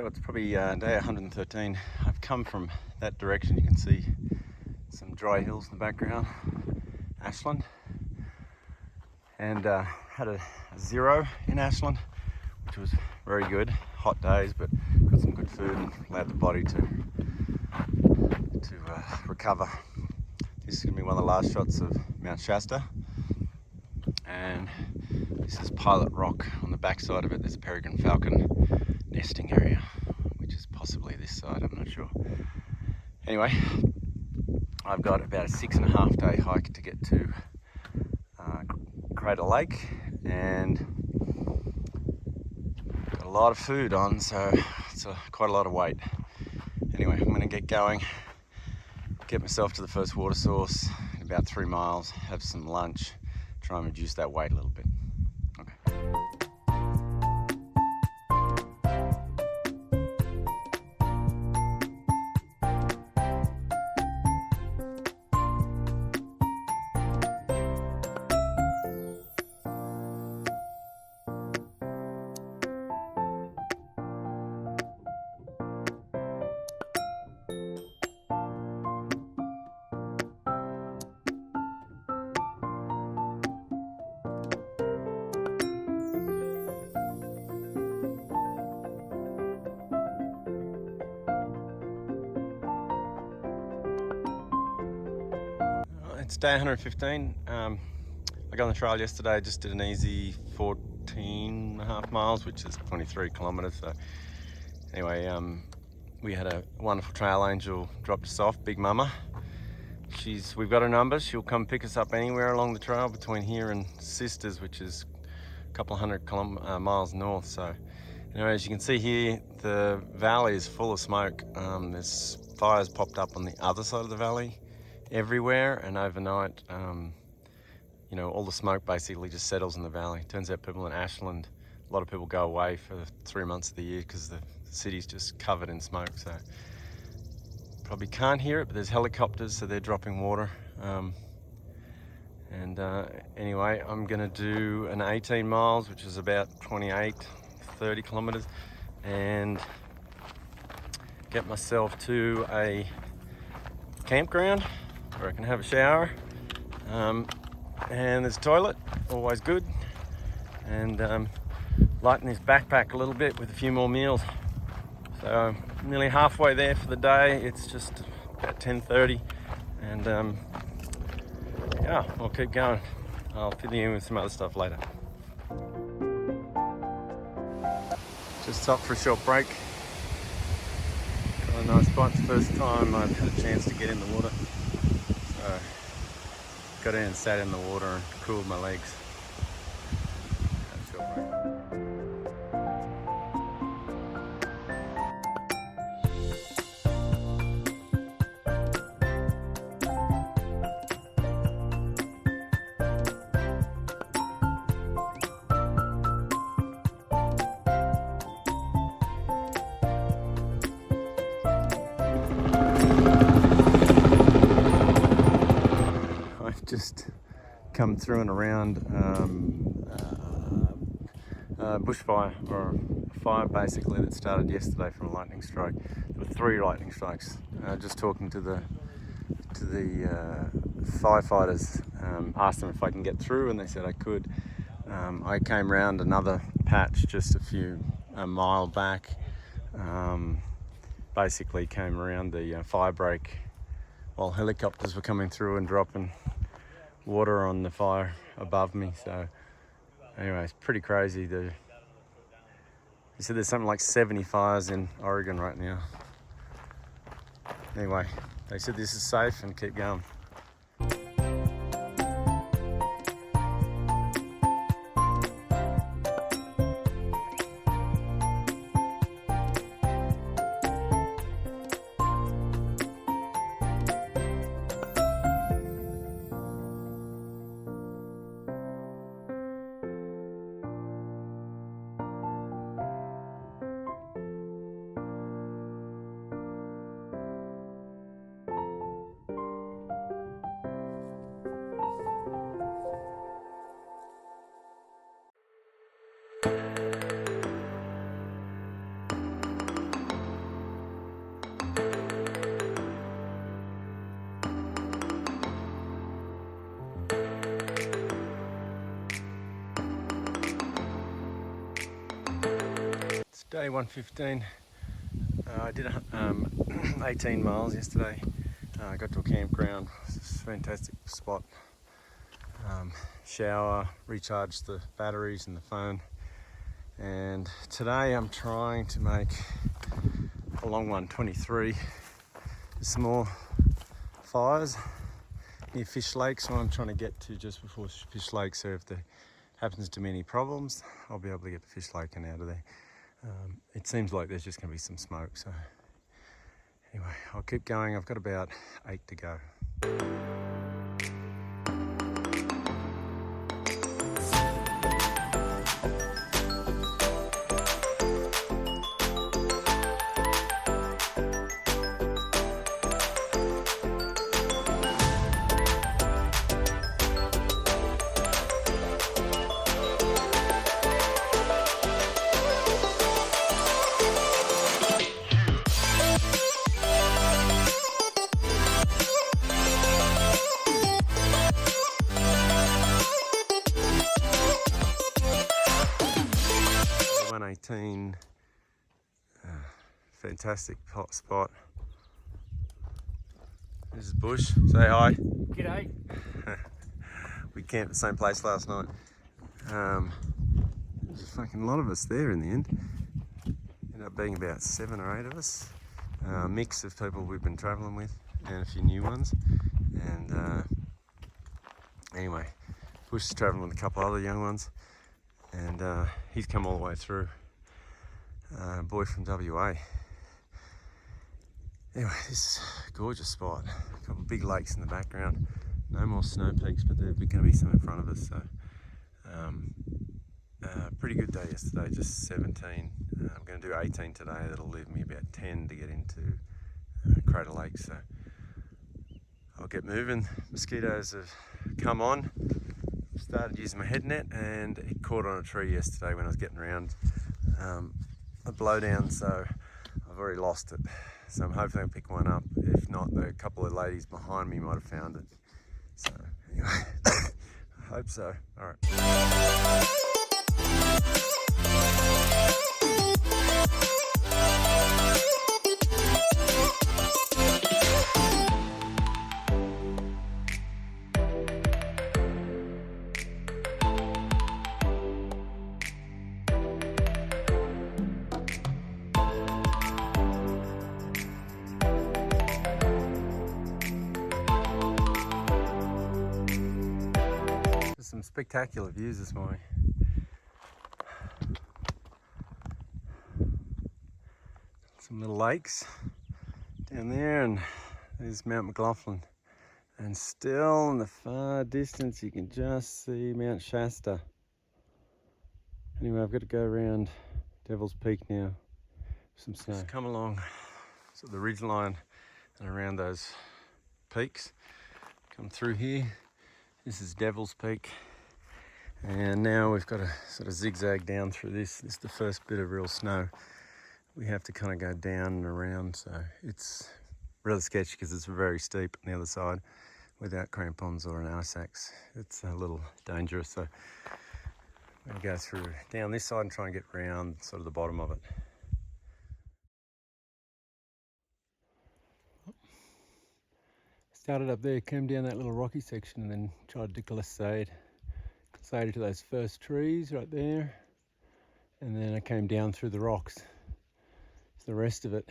it's probably day 113. I've come from that direction. You can see some dry hills in the background, Ashland, and had a 0 in Ashland, which was very good. Hot days, but got some good food and allowed the body to recover. This is going to be one of the last shots of Mount Shasta, and this is Pilot Rock. On the back side of it, there's a peregrine falcon nesting area, which is possibly this side, I'm not sure. Anyway, I've got about a 6.5 day hike to get to Crater Lake, and got a lot of food on, so it's quite a lot of weight. Anyway, I'm going to get going, get myself to the first water source in about 3 miles, have some lunch, try and reduce that weight a little bit. Okay. It's day 115. I got on the trail yesterday, just did an easy 14.5 miles, which is 23 kilometers. So anyway, we had a wonderful trail angel dropped us off, Big Mama. We've got her number. She'll come pick us up anywhere along the trail between here and Sisters, which is a couple of hundred miles north. So anyway, as you can see here, the valley is full of smoke. There's fires popped up on the other side of the valley everywhere, and overnight, all the smoke basically just settles in the valley. Turns out people in Ashland, a lot of people go away for 3 months of the year because the city's just covered in smoke. So probably can't hear it, but there's helicopters, so they're dropping water. Anyway, I'm gonna do an 18 miles, which is about 30 kilometers, and get myself to a campground where I can have a shower, and there's a toilet, always good, and lighten this backpack a little bit with a few more meals. So nearly halfway there for the day. It's just about 10:30, and yeah, I'll keep going. I'll fill you in with some other stuff later. Just stopped for a short break. Got a nice spot. It's the first time I've had a chance to get in the water. So got in and sat in the water and cooled my legs. Had a short break. Just come through and around bushfire, or a fire basically that started yesterday from a lightning strike. There were 3 lightning strikes. Just talking to the firefighters, asked them if I can get through, and they said I could. I came round another patch just a mile back. Basically came around the fire break while helicopters were coming through and dropping water on the fire above me. So anyway, it's pretty crazy. They said there's something like 70 fires in Oregon right now. Anyway, they said this is safe and keep going. Day 115. I did 18 miles yesterday. I got to a campground. It's a fantastic spot. Shower, recharge the batteries and the phone. And today I'm trying to make a long one, 23. Some more fires near Fish Lake, so I'm trying to get to just before Fish Lake, so if there happens to be any problems, I'll be able to get to Fish Lake and out of there. It seems like there's just going to be some smoke, so anyway, I'll keep going. I've got about 8 to go. Fantastic hot spot. This is Bush. Say hi. G'day. We camped at the same place last night. There's a fucking lot of us there in the end. Ended up being about 7 or 8 of us. A mix of people we've been travelling with and a few new ones. And anyway, Bush is travelling with a couple other young ones, and he's come all the way through. Boy from WA. Anyway, this is a gorgeous spot. A couple of big lakes in the background. No more snow peaks, but there's going to be some in front of us. So, pretty good day yesterday, just 17. I'm going to do 18 today. That'll leave me about 10 to get into Crater Lake. So I'll get moving. Mosquitoes have come on. Started using my head net, and it caught on a tree yesterday when I was getting around a blowdown. So I've already lost it. So I'm hoping I'll pick one up. If not, a couple of ladies behind me might have found it. So anyway, I hope so. All right. Some spectacular views this morning. Some little lakes down there, and there's Mount McLaughlin. And still in the far distance you can just see Mount Shasta. Anyway, I've got to go around Devil's Peak now for some snow. Just come along sort of the ridge line and around those peaks. Come through here. This is Devil's Peak, and now we've got to sort of zigzag down through this. This is the first bit of real snow. We have to kind of go down and around, so it's really sketchy because it's very steep on the other side without crampons or an ice axe. It's a little dangerous, so I'm going to go through down this side and try and get around sort of the bottom of it. Started up there, came down that little rocky section, and then tried to glissade to those first trees right there, and then I came down through the rocks to the rest of it,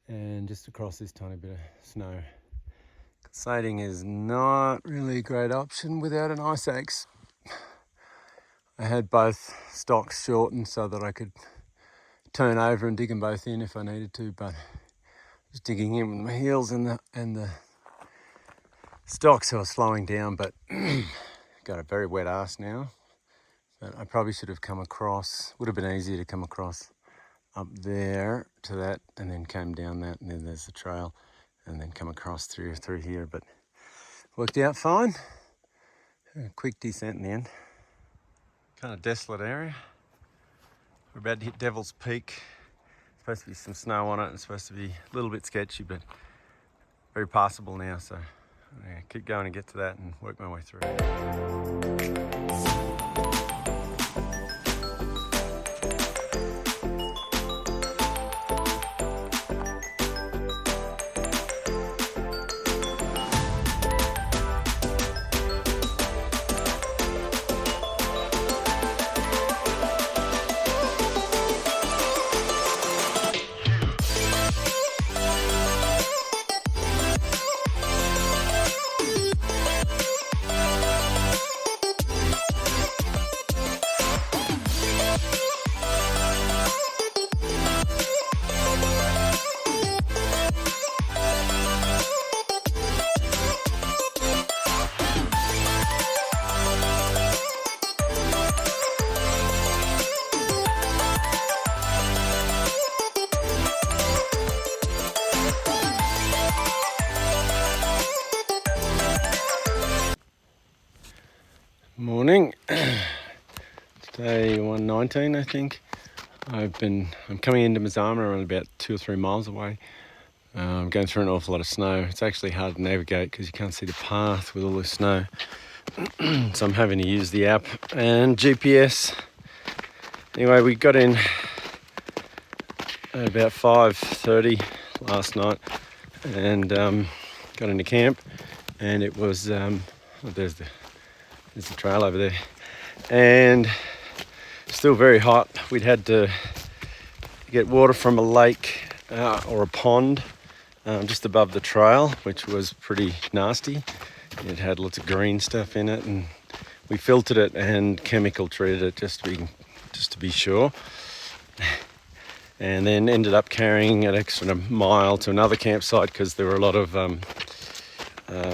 and just across this tiny bit of snow. Glissading is not really a great option without an ice axe. I had both stocks shortened so that I could turn over and dig them both in if I needed to, but just digging in with my heels and the stocks, I was slowing down, but got a very wet ass now. But I probably should have come across, would have been easier to come across up there to that and then came down that, and then there's the trail, and then come across through here, but worked out fine. A quick descent in the end. Kind of desolate area. We're about to hit Devil's Peak. Supposed to be some snow on it. It's supposed to be a little bit sketchy, but very passable now. So yeah, keep going and get to that and work my way through. Morning. Day 119, I think. I'm coming into Mazama. I'm about 2 or 3 miles away. I'm going through an awful lot of snow. It's actually hard to navigate because you can't see the path with all this snow. So I'm having to use the app and GPS. Anyway, we got in at about 5:30 last night and got into camp, and it was there's the trail over there, and still very hot. We'd had to get water from a lake or a pond just above the trail, which was pretty nasty. It had lots of green stuff in it, and we filtered it and chemical treated it just to be sure. And then ended up carrying an extra mile to another campsite because there were a lot of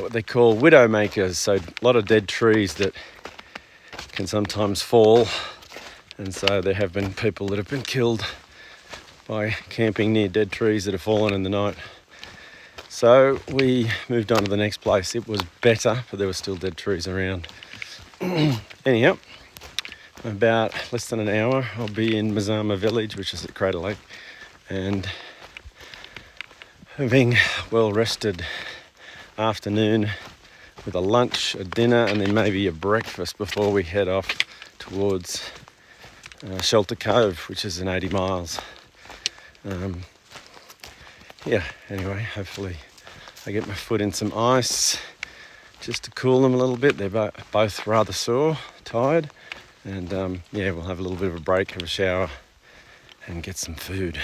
what they call widow makers, so a lot of dead trees that can sometimes fall, and so there have been people that have been killed by camping near dead trees that have fallen in the night. So we moved on to the next place. It was better, but there were still dead trees around. Anyhow, about less than an hour I'll be in Mazama village, which is at Crater Lake, and having well rested afternoon with a lunch, a dinner, and then maybe a breakfast before we head off towards Shelter Cove, which is in 80 miles. Anyway, hopefully I get my foot in some ice just to cool them a little bit. They're both rather sore, tired, and we'll have a little bit of a break, have a shower, and get some food.